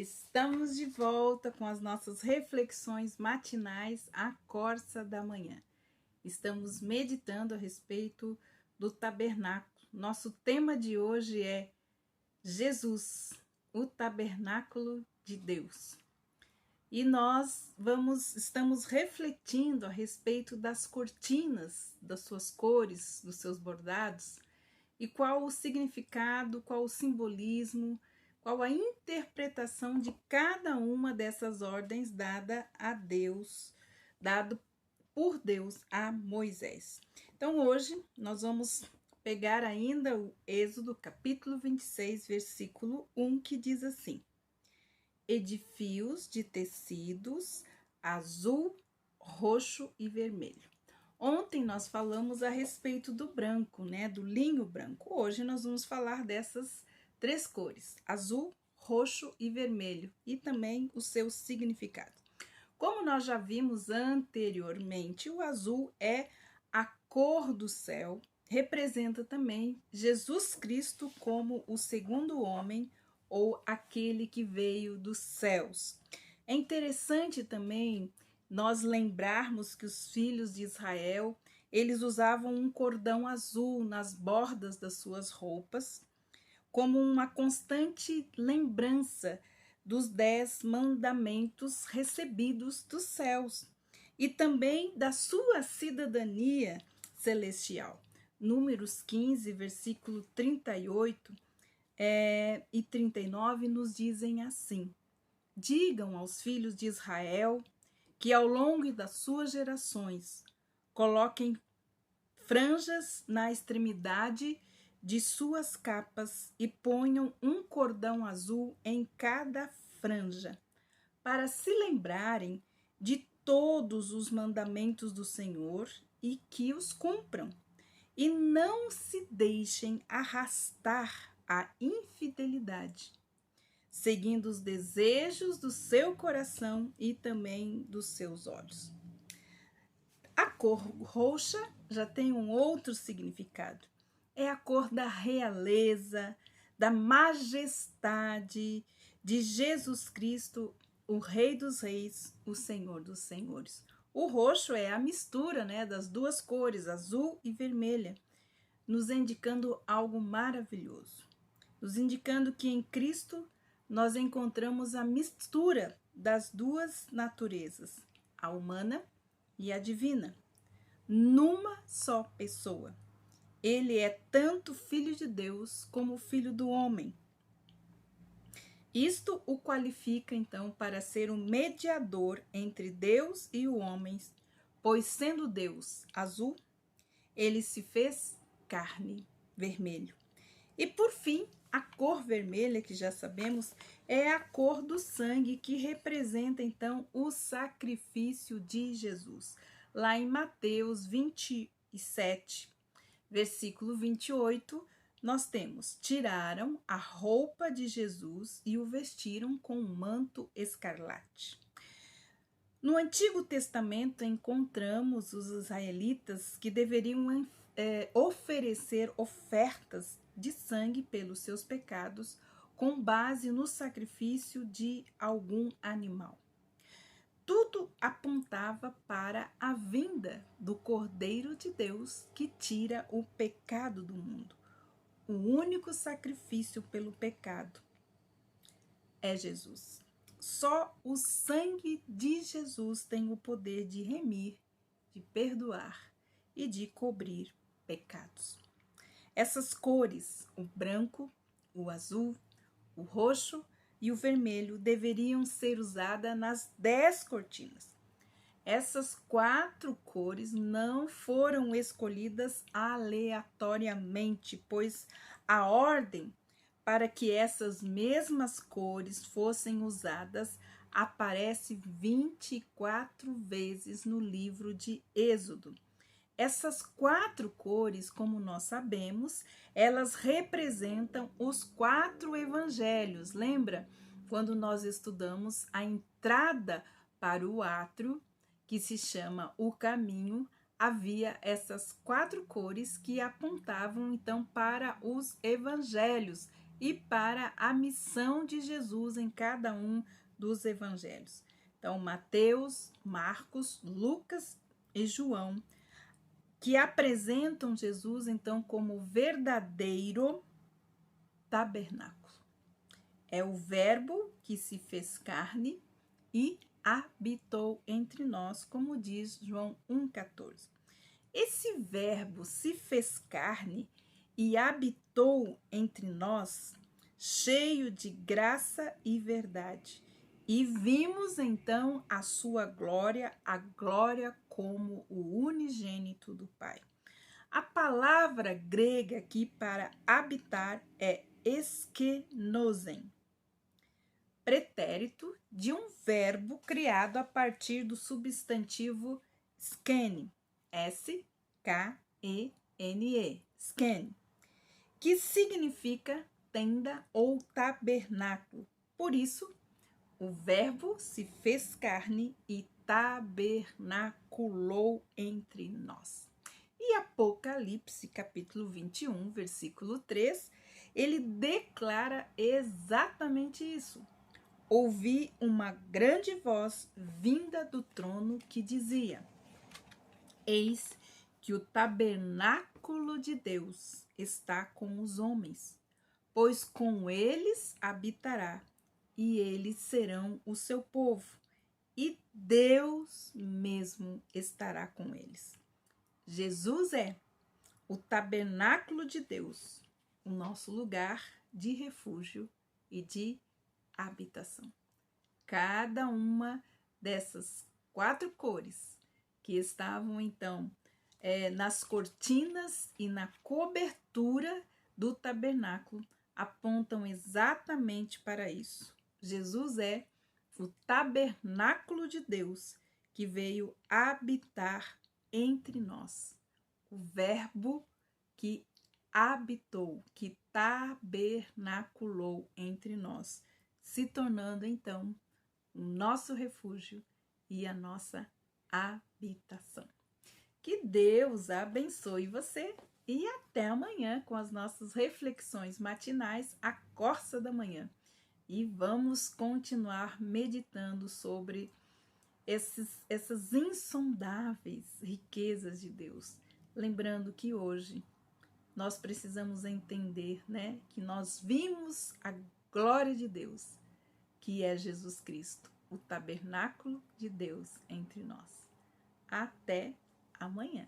Estamos de volta com as nossas reflexões matinais à Corça da Manhã. Estamos meditando a respeito do tabernáculo. Nosso tema de hoje é Jesus, o tabernáculo de Deus. E nós estamos refletindo a respeito das cortinas, das suas cores, dos seus bordados, e qual o significado, qual o simbolismo, qual a interpretação de cada uma dessas ordens dada a Deus, dado por Deus a Moisés. Então hoje nós vamos pegar ainda o Êxodo capítulo 26, versículo 1, que diz assim: edifios de tecidos azul, roxo e vermelho. Ontem nós falamos a respeito do branco, né, do linho branco. Hoje nós vamos falar dessas três cores, azul, roxo e vermelho, e também o seu significado. Como nós já vimos anteriormente, o azul é a cor do céu, representa também Jesus Cristo como o segundo homem, ou aquele que veio dos céus. É interessante também nós lembrarmos que os filhos de Israel, eles usavam um cordão azul nas bordas das suas roupas, como uma constante lembrança dos 10 mandamentos recebidos dos céus e também da sua cidadania celestial. Números 15, versículo 38 e 39 nos dizem assim: digam aos filhos de Israel que ao longo das suas gerações coloquem franjas na extremidade de suas capas e ponham um cordão azul em cada franja, para se lembrarem de todos os mandamentos do Senhor e que os cumpram, e não se deixem arrastar à infidelidade, seguindo os desejos do seu coração e também dos seus olhos. A cor roxa já tem um outro significado. É a cor da realeza, da majestade de Jesus Cristo, o Rei dos Reis, o Senhor dos Senhores. O roxo é a mistura, né, das duas cores, azul e vermelha, nos indicando algo maravilhoso, nos indicando que em Cristo nós encontramos a mistura das duas naturezas, a humana e a divina, numa só pessoa. Ele é tanto filho de Deus como filho do homem. Isto o qualifica, então, para ser um mediador entre Deus e o homem, pois sendo Deus azul, ele se fez carne, vermelho. E por fim, a cor vermelha, que já sabemos, é a cor do sangue, que representa então o sacrifício de Jesus. Lá em Mateus 27, versículo 28, nós temos: tiraram a roupa de Jesus e o vestiram com um manto escarlate. No Antigo Testamento encontramos os israelitas que deveriam oferecer ofertas de sangue pelos seus pecados com base no sacrifício de algum animal. Tudo apontava para a vinda do Cordeiro de Deus que tira o pecado do mundo. O único sacrifício pelo pecado é Jesus. Só o sangue de Jesus tem o poder de remir, de perdoar e de cobrir pecados. Essas cores, o branco, o azul, o roxo e o vermelho, deveriam ser usadas nas 10 cortinas. Essas 4 cores não foram escolhidas aleatoriamente, pois a ordem para que essas mesmas cores fossem usadas aparece 24 vezes no livro de Êxodo. Essas 4 cores, como nós sabemos, elas representam os 4 evangelhos. Lembra quando nós estudamos a entrada para o átrio, que se chama o caminho? Havia essas 4 cores que apontavam então para os evangelhos. e para a missão de Jesus em cada um dos evangelhos. Então, Mateus, Marcos, Lucas e João, que apresentam Jesus então como verdadeiro tabernáculo. É o Verbo que se fez carne e habitou entre nós, como diz João 1,14. Esse Verbo se fez carne e habitou entre nós, cheio de graça e verdade. E vimos então a sua glória, a glória como o unigênito do Pai. A palavra grega aqui para habitar é eskenosen, pretérito de um verbo criado a partir do substantivo skene, S-K-E-N-E, skene, que significa tenda ou tabernáculo. Por isso, o verbo se fez carne e tabernaculou entre nós. E Apocalipse, capítulo 21, versículo 3, ele declara exatamente isso. Ouvi uma grande voz vinda do trono que dizia: Eis que o tabernáculo de Deus está com os homens, pois com eles habitará, e eles serão o seu povo, e Deus mesmo estará com eles. Jesus é o tabernáculo de Deus, o nosso lugar de refúgio e de habitação. Cada uma dessas 4 cores que estavam então nas cortinas e na cobertura do tabernáculo apontam exatamente para isso. Jesus é o tabernáculo de Deus que veio habitar entre nós. O Verbo que habitou, que tabernaculou entre nós, se tornando então o nosso refúgio e a nossa habitação. Que Deus abençoe você e até amanhã com as nossas reflexões matinais, a Corsa da Manhã. E vamos continuar meditando sobre essas insondáveis riquezas de Deus. Lembrando que hoje nós precisamos entender, né, que nós vimos a glória de Deus, que é Jesus Cristo, o tabernáculo de Deus entre nós. Até amanhã.